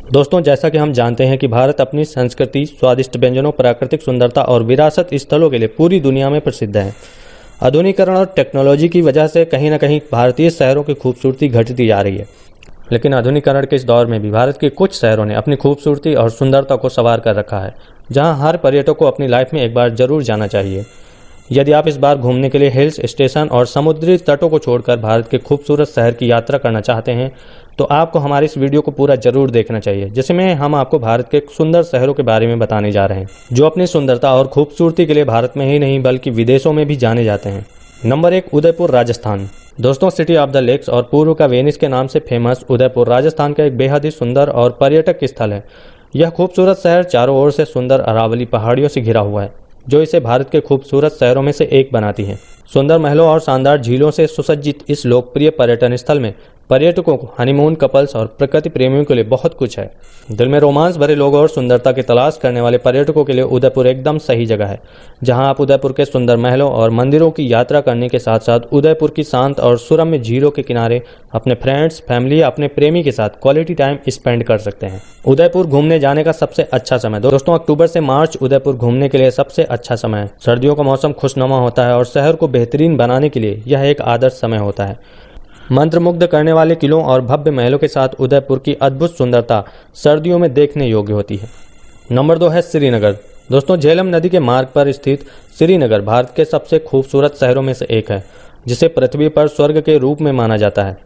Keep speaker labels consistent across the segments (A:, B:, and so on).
A: दोस्तों, जैसा कि हम जानते हैं कि भारत अपनी संस्कृति, स्वादिष्ट व्यंजनों, प्राकृतिक सुंदरता और विरासत स्थलों के लिए पूरी दुनिया में प्रसिद्ध है। आधुनिकीकरण और टेक्नोलॉजी की वजह से कहीं न कहीं भारतीय शहरों की खूबसूरती घटती जा रही है, लेकिन आधुनिकीकरण के इस दौर में भी भारत के कुछ शहरों ने अपनी खूबसूरती और सुंदरता को संवार कर रखा है, जहां हर पर्यटक को अपनी लाइफ में एक बार जरूर जाना चाहिए। यदि आप इस बार घूमने के लिए हिल्स स्टेशन और समुद्री तटों को छोड़कर भारत के खूबसूरत शहर की यात्रा करना चाहते हैं, तो आपको हमारे इस वीडियो को पूरा जरूर देखना चाहिए, जिसमें हम आपको भारत के सुंदर शहरों के बारे में बताने जा रहे हैं, जो अपनी सुंदरता और खूबसूरती के लिए भारत में ही नहीं बल्कि विदेशों में भी जाने जाते हैं। नंबर 1, उदयपुर, राजस्थान। दोस्तों, सिटी ऑफ द लेक्स और पूर्व का वेनिस के नाम से फेमस उदयपुर राजस्थान का एक बेहद ही सुंदर और पर्यटक स्थल है। यह खूबसूरत शहर चारों ओर से सुंदर अरावली पहाड़ियों से घिरा हुआ है, जो इसे भारत के खूबसूरत शहरों में से एक बनाती है। सुंदर महलों और शानदार झीलों से सुसज्जित इस लोकप्रिय पर्यटन स्थल में पर्यटकों को, हनीमून कपल्स और प्रकृति प्रेमियों के लिए बहुत कुछ है। दिल में रोमांस भरे लोगों और सुंदरता की तलाश करने वाले पर्यटकों के लिए उदयपुर एकदम सही जगह है, जहां आप उदयपुर के सुंदर महलों और मंदिरों की यात्रा करने के साथ साथ उदयपुर की शांत और सुरम्य झीलों के किनारे अपने फ्रेंड्स, फैमिली या अपने प्रेमी के साथ क्वालिटी टाइम स्पेंड कर सकते हैं। उदयपुर घूमने जाने का सबसे अच्छा समय। दोस्तों, अक्टूबर से मार्च उदयपुर घूमने के लिए सबसे अच्छा समय है। सर्दियों का मौसम खुशनुमा होता है और शहर को बेहतरीन बनाने के लिए यह एक आदर्श समय होता है। मंत्रमुग्ध करने वाले किलों और भव्य महलों के साथ उदयपुर की अद्भुत सुंदरता सर्दियों में देखने योग्य होती है। नंबर 2 है श्रीनगर। दोस्तों, झेलम नदी के मार्ग पर स्थित श्रीनगर भारत के सबसे खूबसूरत शहरों में से एक है, जिसे पृथ्वी पर स्वर्ग के रूप में माना जाता है।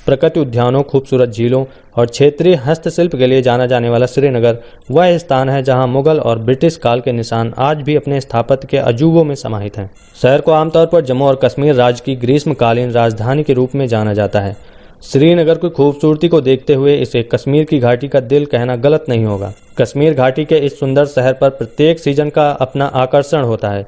A: प्रकृति उद्यानों, खूबसूरत झीलों और क्षेत्रीय हस्तशिल्प के लिए जाना जाने वाला श्रीनगर वह स्थान है जहां मुगल और ब्रिटिश काल के निशान आज भी अपने स्थापत्य के अजूबों में समाहित हैं। शहर को आमतौर पर जम्मू और कश्मीर राज्य की ग्रीष्मकालीन राजधानी के रूप में जाना जाता है। श्रीनगर की खूबसूरती को देखते हुए इसे कश्मीर की घाटी का दिल कहना गलत नहीं होगा। कश्मीर घाटी के इस सुंदर शहर पर प्रत्येक सीजन का अपना आकर्षण होता है।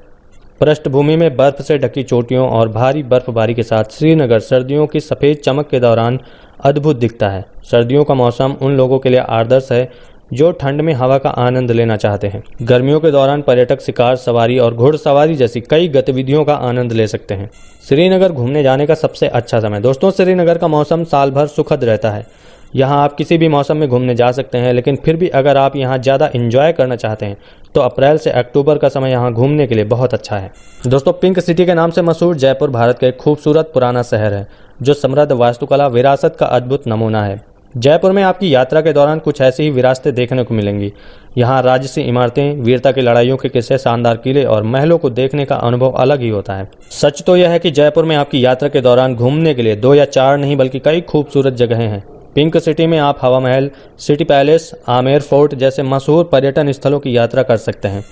A: पृष्ठभूमि में बर्फ से ढकी चोटियों और भारी बर्फबारी के साथ श्रीनगर सर्दियों की सफेद चमक के दौरान अद्भुत दिखता है। सर्दियों का मौसम उन लोगों के लिए आदर्श है जो ठंड में हवा का आनंद लेना चाहते हैं। गर्मियों के दौरान पर्यटक शिकार, सवारी और घुड़सवारी जैसी कई गतिविधियों का आनंद ले सकते हैं। श्रीनगर घूमने जाने का सबसे अच्छा समय। दोस्तों, श्रीनगर का मौसम साल भर सुखद रहता है। यहाँ आप किसी भी मौसम में घूमने जा सकते हैं, लेकिन फिर भी अगर आप यहाँ ज़्यादा एंजॉय करना चाहते हैं तो अप्रैल से अक्टूबर का समय यहाँ घूमने के लिए बहुत अच्छा है। दोस्तों, पिंक सिटी के नाम से मशहूर जयपुर भारत का एक खूबसूरत पुराना शहर है, जो समृद्ध वास्तुकला विरासत का अद्भुत नमूना है। जयपुर में आपकी यात्रा के दौरान कुछ ऐसी ही विरासतें देखने को मिलेंगी। यहाँ राजसी इमारतें, वीरता की लड़ाइयों के किस्से, शानदार किले और महलों को देखने का अनुभव अलग ही होता है। सच तो यह है कि जयपुर में आपकी यात्रा के दौरान घूमने के लिए 2 या 4 नहीं बल्कि कई खूबसूरत जगहें हैं। पिंक सिटी में आप हवा महल, सिटी पैलेस, आमेर फोर्ट जैसे मशहूर पर्यटन स्थलों की यात्रा कर सकते हैं।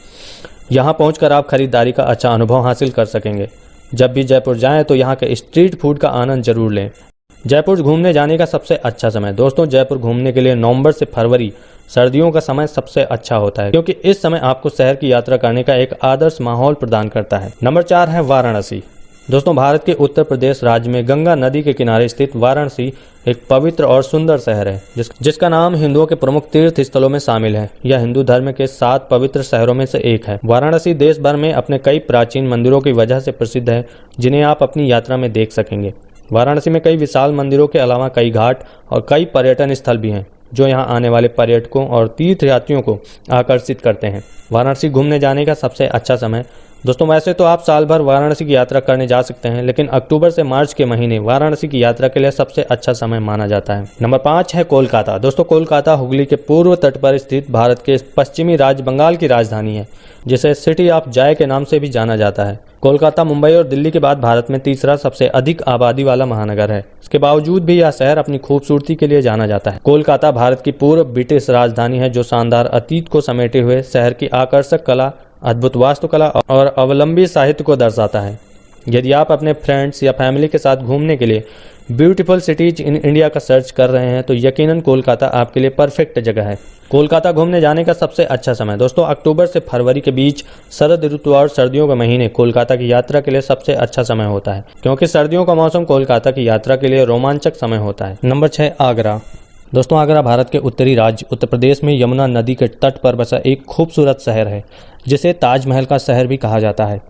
A: यहाँ पहुंचकर आप खरीदारी का अच्छा अनुभव हासिल कर सकेंगे। जब भी जयपुर जाएं तो यहाँ के स्ट्रीट फूड का आनंद जरूर लें। जयपुर घूमने जाने का सबसे अच्छा समय। दोस्तों, जयपुर घूमने के लिए नवंबर से फरवरी सर्दियों का समय सबसे अच्छा होता है, क्योंकि इस समय आपको शहर की यात्रा करने का एक आदर्श माहौल प्रदान करता है। नंबर 4 है वाराणसी। दोस्तों, भारत के उत्तर प्रदेश राज्य में गंगा नदी के किनारे स्थित वाराणसी एक पवित्र और सुंदर शहर है, जिसका नाम हिंदुओं के प्रमुख तीर्थ स्थलों में शामिल है। यह हिंदू धर्म के 7 पवित्र शहरों में से एक है। वाराणसी देश भर में अपने कई प्राचीन मंदिरों की वजह से प्रसिद्ध है, जिन्हें आप अपनी यात्रा में देख सकेंगे। वाराणसी में कई विशाल मंदिरों के अलावा कई घाट और कई पर्यटन स्थल भी हैं, जो यहाँ आने वाले पर्यटकों और तीर्थयात्रियों को आकर्षित करते हैं। वाराणसी घूमने जाने का सबसे अच्छा समय। दोस्तों, वैसे तो आप साल भर वाराणसी की यात्रा करने जा सकते हैं, लेकिन अक्टूबर से मार्च के महीने वाराणसी की यात्रा के लिए सबसे अच्छा समय माना जाता है। नंबर 5 है कोलकाता। दोस्तों, कोलकाता हुगली के पूर्व तट पर स्थित भारत के पश्चिमी राज्य बंगाल की राजधानी है, जिसे सिटी ऑफ जॉय के नाम से भी जाना जाता है। कोलकाता मुंबई और दिल्ली के बाद भारत में तीसरा सबसे अधिक आबादी वाला महानगर है। इसके बावजूद भी यह शहर अपनी खूबसूरती के लिए जाना जाता है। कोलकाता भारत की पूर्व ब्रिटिश राजधानी है, जो शानदार अतीत को समेटे हुए शहर की आकर्षक कला, अद्भुत वास्तुकला और अवलंबी साहित्य को दर्शाता है। यदि आप अपने फ्रेंड्स या फैमिली के साथ घूमने के लिए ब्यूटीफुल सिटीज इन इंडिया का सर्च कर रहे हैं तो यकीनन कोलकाता आपके लिए परफेक्ट जगह है। कोलकाता घूमने जाने का सबसे अच्छा समय। दोस्तों, अक्टूबर से फरवरी के बीच शरद ऋतु और सर्दियों के महीने कोलकाता की यात्रा के लिए सबसे अच्छा समय होता है, क्योंकि सर्दियों का मौसम कोलकाता की यात्रा के लिए रोमांचक समय होता है। नंबर 6, आगरा। दोस्तों, आगरा भारत के उत्तरी राज्य उत्तर प्रदेश में यमुना नदी के तट पर बसा एक खूबसूरत शहर है, जिसे ताजमहल का शहर भी कहा जाता है।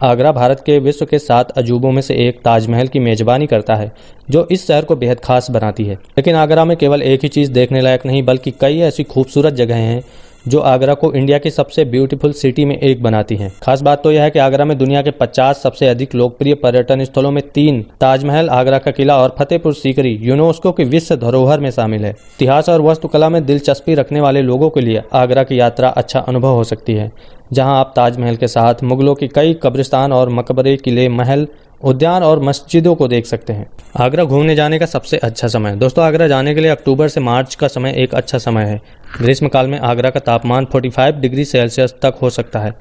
A: आगरा भारत के विश्व के 7 अजूबों में से एक ताजमहल की मेजबानी करता है, जो इस शहर को बेहद खास बनाती है। लेकिन आगरा में केवल एक ही चीज़ देखने लायक नहीं, बल्कि कई ऐसी खूबसूरत जगहें हैं जो आगरा को इंडिया की सबसे ब्यूटीफुल सिटी में एक बनाती हैं। खास बात तो यह है कि आगरा में दुनिया के 50 सबसे अधिक लोकप्रिय पर्यटन स्थलों में 3 ताजमहल, आगरा का किला और फतेहपुर सीकरी यूनेस्को की विश्व धरोहर में शामिल है। इतिहास और वास्तुकला में दिलचस्पी रखने वाले लोगों के लिए आगरा की यात्रा अच्छा अनुभव हो सकती है, जहां आप ताजमहल के साथ मुगलों की कई कब्रिस्तान और मकबरे, किले, महल, उद्यान और मस्जिदों को देख सकते हैं। आगरा घूमने जाने का सबसे अच्छा समय। दोस्तों, आगरा जाने के लिए अक्टूबर से मार्च का समय एक अच्छा समय है। ग्रीष्म काल में आगरा का तापमान 45 डिग्री सेल्सियस तक हो सकता है,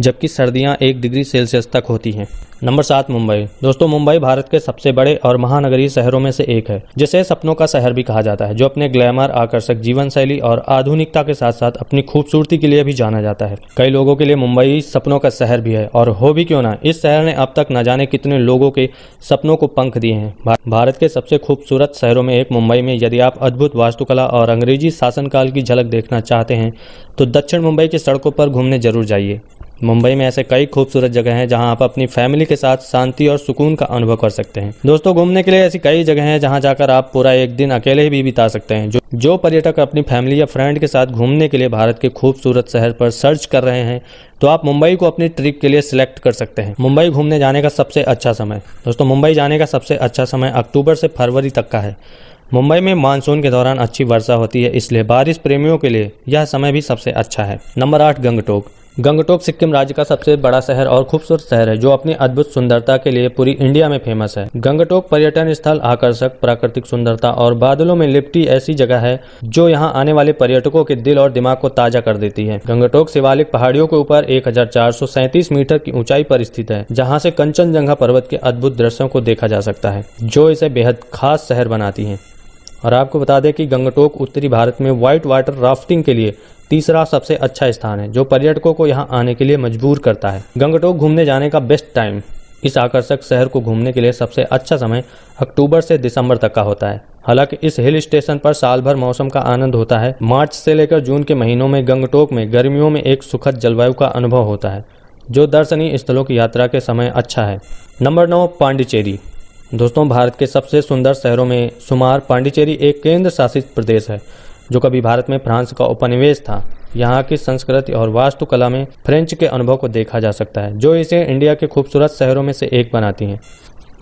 A: जबकि सर्दियां 1 डिग्री सेल्सियस तक होती हैं। नंबर 7, मुंबई। दोस्तों, मुंबई भारत के सबसे बड़े और महानगरीय शहरों में से एक है, जिसे सपनों का शहर भी कहा जाता है, जो अपने ग्लैमर, आकर्षक जीवन शैली और आधुनिकता के साथ साथ अपनी खूबसूरती के लिए भी जाना जाता है। कई लोगों के लिए मुंबई सपनों का शहर भी है, और हो भी क्यों ना, इस शहर ने अब तक न जाने कितने लोगों के सपनों को पंख दिए हैं। भारत के सबसे खूबसूरत शहरों में एक मुंबई में यदि आप अद्भुत वास्तुकला और अंग्रेजी शासनकाल की झलक देखना चाहते हैं तो दक्षिण मुंबई की सड़कों पर घूमने जरूर जाइए। मुंबई में ऐसे कई खूबसूरत जगह हैं जहां आप अपनी फैमिली के साथ शांति और सुकून का अनुभव कर सकते हैं। दोस्तों, घूमने के लिए ऐसी कई जगह हैं जहां जाकर आप पूरा एक दिन अकेले भी बिता सकते हैं। जो पर्यटक अपनी फैमिली या फ्रेंड के साथ घूमने के लिए भारत के खूबसूरत शहर पर सर्च कर रहे हैं तो आप मुंबई को अपनी ट्रिप के लिए सिलेक्ट कर सकते हैं। मुंबई घूमने जाने का सबसे अच्छा समय। दोस्तों, मुंबई जाने का सबसे अच्छा समय अक्टूबर से फरवरी तक का है। मुंबई में मानसून के दौरान अच्छी वर्षा होती है, इसलिए बारिश प्रेमियों के लिए यह समय भी सबसे अच्छा है। नंबर 8, गंगटोक। गंगटोक सिक्किम राज्य का सबसे बड़ा शहर और खूबसूरत शहर है, जो अपनी अद्भुत सुंदरता के लिए पूरी इंडिया में फेमस है। गंगटोक पर्यटन स्थल आकर्षक प्राकृतिक सुंदरता और बादलों में लिपटी ऐसी जगह है जो यहां आने वाले पर्यटकों के दिल और दिमाग को ताजा कर देती है। गंगटोक शिवालिक पहाड़ियों के ऊपर 1437 मीटर की ऊंचाई पर स्थित है, जहां से कंचनजंगा पर्वत के अद्भुत दृश्यों को देखा जा सकता है, जो इसे बेहद खास शहर बनाती है। और आपको बता दें कि गंगटोक उत्तरी भारत में व्हाइट वाटर राफ्टिंग के लिए तीसरा सबसे अच्छा स्थान है, जो पर्यटकों को यहां आने के लिए मजबूर करता है। गंगटोक घूमने जाने का बेस्ट टाइम। इस आकर्षक शहर को घूमने के लिए सबसे अच्छा समय अक्टूबर से दिसंबर तक का होता है। हालांकि इस हिल स्टेशन पर साल भर मौसम का आनंद होता है। मार्च से लेकर जून के महीनों में गंगटोक में गर्मियों में एक सुखद जलवायु का अनुभव होता है, जो दर्शनीय स्थलों की यात्रा के समय अच्छा है। नंबर 9, पांडिचेरी। दोस्तों, भारत के सबसे सुंदर शहरों में शुमार पांडिचेरी एक केंद्र शासित प्रदेश है, जो कभी भारत में फ्रांस का उपनिवेश था। यहाँ की संस्कृति और वास्तुकला में फ्रेंच के अनुभव को देखा जा सकता है, जो इसे इंडिया के खूबसूरत शहरों में से एक बनाती हैं।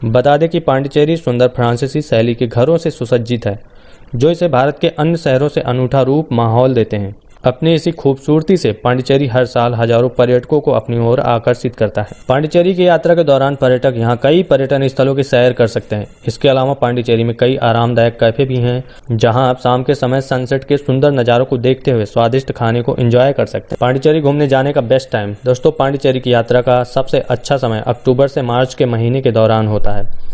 A: बता दें कि पांडिचेरी सुंदर फ्रांसीसी शैली के घरों से सुसज्जित है, जो इसे भारत के अन्य शहरों से अनूठा रूप माहौल देते हैं। अपनी इसी खूबसूरती से पांडिचेरी हर साल हजारों पर्यटकों को अपनी ओर आकर्षित करता है। पांडिचेरी की यात्रा के दौरान पर्यटक यहां कई पर्यटन स्थलों की सैर कर सकते हैं। इसके अलावा पांडिचेरी में कई आरामदायक कैफे भी हैं, जहां आप शाम के समय सनसेट के सुंदर नज़ारों को देखते हुए स्वादिष्ट खाने को एंजॉय कर सकते हैं। पांडिचेरी घूमने जाने का बेस्ट टाइम। दोस्तों, पांडिचेरी की यात्रा का सबसे अच्छा समय अक्टूबर से मार्च के महीने के दौरान होता है।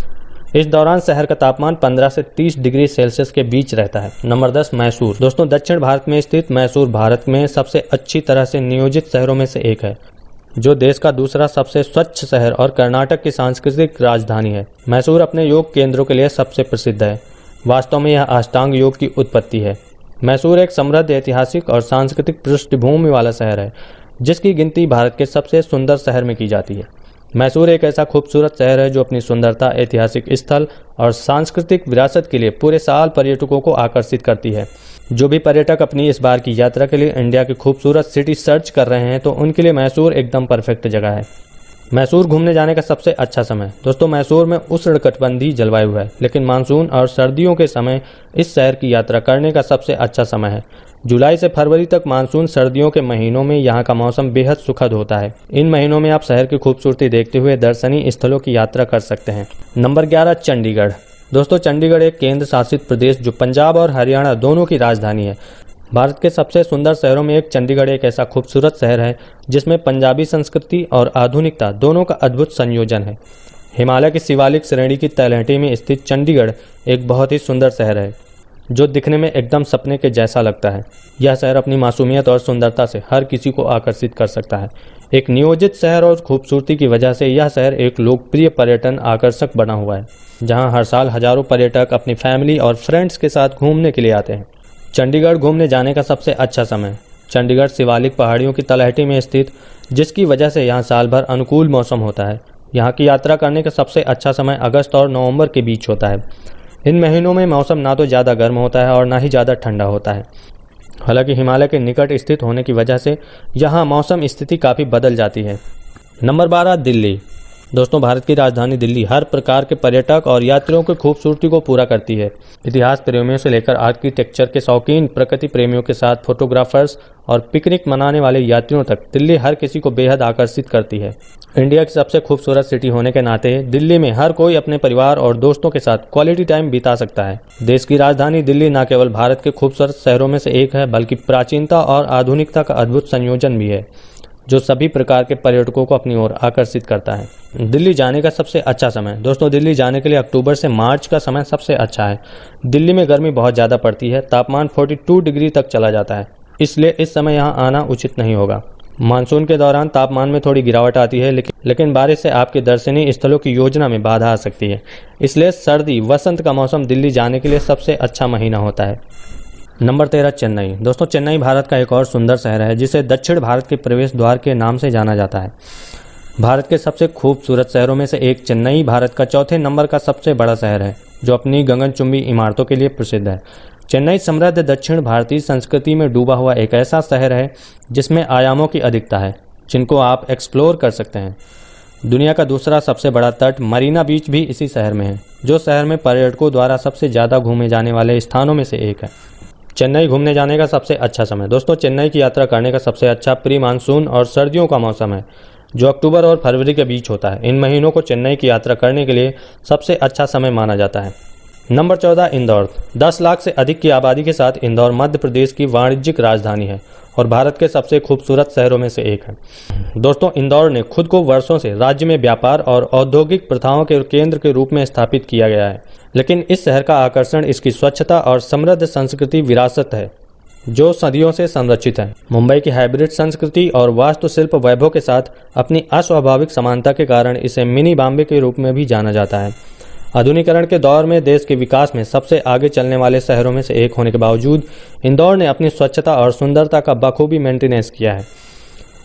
A: इस दौरान शहर का तापमान 15 से 30 डिग्री सेल्सियस के बीच रहता है। नंबर 10, मैसूर। दोस्तों, दक्षिण भारत में स्थित मैसूर भारत में सबसे अच्छी तरह से नियोजित शहरों में से एक है, जो देश का दूसरा सबसे स्वच्छ शहर और कर्नाटक की सांस्कृतिक राजधानी है। मैसूर अपने योग केंद्रों के लिए सबसे प्रसिद्ध है। वास्तव में यह अष्टांग योग की उत्पत्ति है। मैसूर एक समृद्ध ऐतिहासिक और सांस्कृतिक पृष्ठभूमि वाला शहर है, जिसकी गिनती भारत के सबसे सुंदर शहर में की जाती है। मैसूर एक ऐसा खूबसूरत शहर है जो अपनी सुंदरता, ऐतिहासिक स्थल और सांस्कृतिक विरासत के लिए पूरे साल पर्यटकों को आकर्षित करती है। जो भी पर्यटक अपनी इस बार की यात्रा के लिए इंडिया की खूबसूरत सिटी सर्च कर रहे हैं तो उनके लिए मैसूर एकदम परफेक्ट जगह है। मैसूर घूमने जाने का सबसे अच्छा समय। दोस्तों, मैसूर में उष्णकटिबंधीय जलवायु है, लेकिन मानसून और सर्दियों के समय इस शहर की यात्रा करने का सबसे अच्छा समय है। जुलाई से फरवरी तक मानसून सर्दियों के महीनों में यहाँ का मौसम बेहद सुखद होता है। इन महीनों में आप शहर की खूबसूरती देखते हुए दर्शनीय स्थलों की यात्रा कर सकते हैं। नंबर 11, चंडीगढ़। दोस्तों, चंडीगढ़ एक केंद्र शासित प्रदेश जो पंजाब और हरियाणा दोनों की राजधानी है। भारत के सबसे सुंदर शहरों में एक चंडीगढ़ एक ऐसा खूबसूरत शहर है जिसमें पंजाबी संस्कृति और आधुनिकता दोनों का अद्भुत संयोजन है। हिमालय की शिवालिक श्रेणी की तलहटी में स्थित चंडीगढ़ एक बहुत ही सुंदर शहर है, जो दिखने में एकदम सपने के जैसा लगता है। यह शहर अपनी मासूमियत और सुंदरता से हर किसी को आकर्षित कर सकता है। एक नियोजित शहर और खूबसूरती की वजह से यह शहर एक लोकप्रिय पर्यटन आकर्षक बना हुआ है, जहां हर साल हजारों पर्यटक अपनी फैमिली और फ्रेंड्स के साथ घूमने के लिए आते हैं। चंडीगढ़ घूमने जाने का सबसे अच्छा समय। चंडीगढ़ शिवालिक पहाड़ियों की तलहटी में स्थित, जिसकी वजह से यहाँ साल भर अनुकूल मौसम होता है। यहाँ की यात्रा करने का सबसे अच्छा समय अगस्त और नवंबर के बीच होता है। इन महीनों में मौसम ना तो ज़्यादा गर्म होता है और ना ही ज़्यादा ठंडा होता है। हालांकि हिमालय के निकट स्थित होने की वजह से यहाँ मौसम स्थिति काफ़ी बदल जाती है। नंबर 12, दिल्ली। दोस्तों, भारत की राजधानी दिल्ली हर प्रकार के पर्यटक और यात्रियों की खूबसूरती को पूरा करती है। इतिहास प्रेमियों से लेकर आर्किटेक्चर के शौकीन, प्रकृति प्रेमियों के साथ फोटोग्राफर्स और पिकनिक मनाने वाले यात्रियों तक दिल्ली हर किसी को बेहद आकर्षित करती है। इंडिया की सबसे खूबसूरत सिटी होने के नाते दिल्ली में हर कोई अपने परिवार और दोस्तों के साथ क्वालिटी टाइम बिता सकता है। देश की राजधानी दिल्ली न केवल भारत के खूबसूरत शहरों में से एक है, बल्कि प्राचीनता और आधुनिकता का अद्भुत संयोजन भी है, जो सभी प्रकार के पर्यटकों को अपनी ओर आकर्षित करता है। दिल्ली जाने का सबसे अच्छा समय। दोस्तों, दिल्ली जाने के लिए अक्टूबर से मार्च का समय सबसे अच्छा है। दिल्ली में गर्मी बहुत ज़्यादा पड़ती है, तापमान 42 डिग्री तक चला जाता है, इसलिए इस समय यहाँ आना उचित नहीं होगा। मानसून के दौरान तापमान में थोड़ी गिरावट आती है, लेकिन बारिश से आपके दर्शनीय स्थलों की योजना में बाधा आ सकती है। इसलिए सर्दी वसंत का मौसम दिल्ली जाने के लिए सबसे अच्छा महीना होता है। नंबर 13, चेन्नई। दोस्तों, चेन्नई भारत का एक और सुंदर शहर है, जिसे दक्षिण भारत के प्रवेश द्वार के नाम से जाना जाता है। भारत के सबसे खूबसूरत शहरों में से एक चेन्नई भारत का चौथे नंबर का सबसे बड़ा शहर है, जो अपनी गगनचुंबी इमारतों के लिए प्रसिद्ध है। चेन्नई समृद्ध दक्षिण भारतीय संस्कृति में डूबा हुआ एक ऐसा शहर है जिसमें आयामों की अधिकता है, जिनको आप एक्सप्लोर कर सकते हैं। दुनिया का दूसरा सबसे बड़ा तट मरीना बीच भी इसी शहर में है, जो शहर में पर्यटकों द्वारा सबसे ज़्यादा घूमे जाने वाले स्थानों में से एक है। चेन्नई घूमने जाने का सबसे अच्छा समय। दोस्तों, चेन्नई की यात्रा करने का सबसे अच्छा प्री मानसून और सर्दियों का मौसम है, जो अक्टूबर और फरवरी के बीच होता है। इन महीनों को चेन्नई की यात्रा करने के लिए सबसे अच्छा समय माना जाता है। नंबर 14, इंदौर। 10 लाख से अधिक की आबादी के साथ इंदौर मध्य प्रदेश की वाणिज्यिक राजधानी है और भारत के सबसे खूबसूरत शहरों में से एक है। दोस्तों, इंदौर ने खुद को वर्षों से राज्य में व्यापार और औद्योगिक प्रथाओं के केंद्र के रूप में स्थापित किया गया है, लेकिन इस शहर का आकर्षण इसकी स्वच्छता और समृद्ध संस्कृति विरासत है, जो सदियों से संरक्षित है। मुंबई की हाइब्रिड संस्कृति और वास्तुशिल्प वैभव के साथ अपनी अस्वाभाविक समानता के कारण इसे मिनी बॉम्बे के रूप में भी जाना जाता है। आधुनिकीकरण के दौर में देश के विकास में सबसे आगे चलने वाले शहरों में से एक होने के बावजूद इंदौर ने अपनी स्वच्छता और सुंदरता का बखूबी मेंटेनेंस किया है।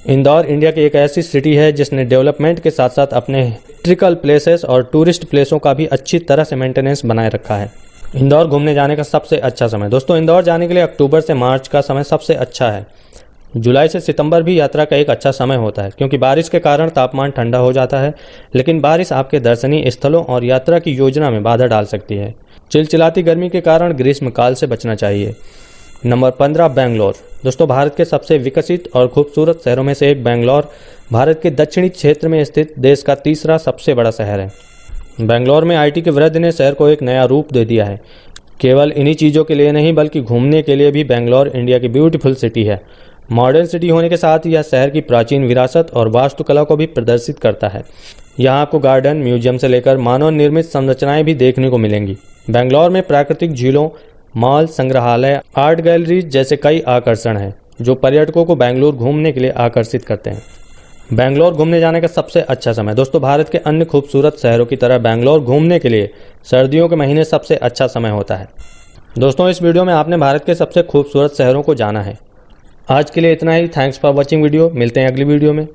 A: इंदौर इंडिया की एक ऐसी सिटी है जिसने डेवलपमेंट के साथ साथ अपने हिस्टोरिकल प्लेसेस और टूरिस्ट प्लेसों का भी अच्छी तरह से मेंटेनेंस बनाए रखा है। इंदौर घूमने जाने का सबसे अच्छा समय। दोस्तों, इंदौर जाने के लिए अक्टूबर से मार्च का समय सबसे अच्छा है। जुलाई से सितंबर भी यात्रा का एक अच्छा समय होता है, क्योंकि बारिश के कारण तापमान ठंडा हो जाता है, लेकिन बारिश आपके दर्शनीय स्थलों और यात्रा की योजना में बाधा डाल सकती है। चिलचिलाती गर्मी के कारण ग्रीष्मकाल से बचना चाहिए। नंबर 15, बेंगलोर। दोस्तों, भारत के सबसे विकसित और खूबसूरत शहरों में से एक बेंगलोर भारत के दक्षिणी क्षेत्र में स्थित देश का तीसरा सबसे बड़ा शहर है। बेंगलोर में आईटी के वृद्धि ने शहर को एक नया रूप दे दिया है। केवल इन्हीं चीज़ों के लिए नहीं, बल्कि घूमने के लिए भी बेंगलोर इंडिया की ब्यूटीफुल सिटी है। मॉडर्न सिटी होने के साथ यह शहर की प्राचीन विरासत और वास्तुकला को भी प्रदर्शित करता है। यहाँ आपको गार्डन, म्यूजियम से लेकर मानव निर्मित संरचनाएं भी देखने को मिलेंगी। बेंगलोर में प्राकृतिक झीलों, मॉल, संग्रहालय, आर्ट गैलरीज जैसे कई आकर्षण हैं, जो पर्यटकों को बेंगलोर घूमने के लिए आकर्षित करते हैं। बेंगलोर घूमने जाने का सबसे अच्छा समय। दोस्तों, भारत के अन्य खूबसूरत शहरों की तरह बेंगलोर घूमने के लिए सर्दियों के महीने सबसे अच्छा समय होता है। दोस्तों, इस वीडियो में आपने भारत के सबसे खूबसूरत शहरों को जाना है। आज के लिए इतना ही। Thanks for watching video. मिलते हैं अगली वीडियो में।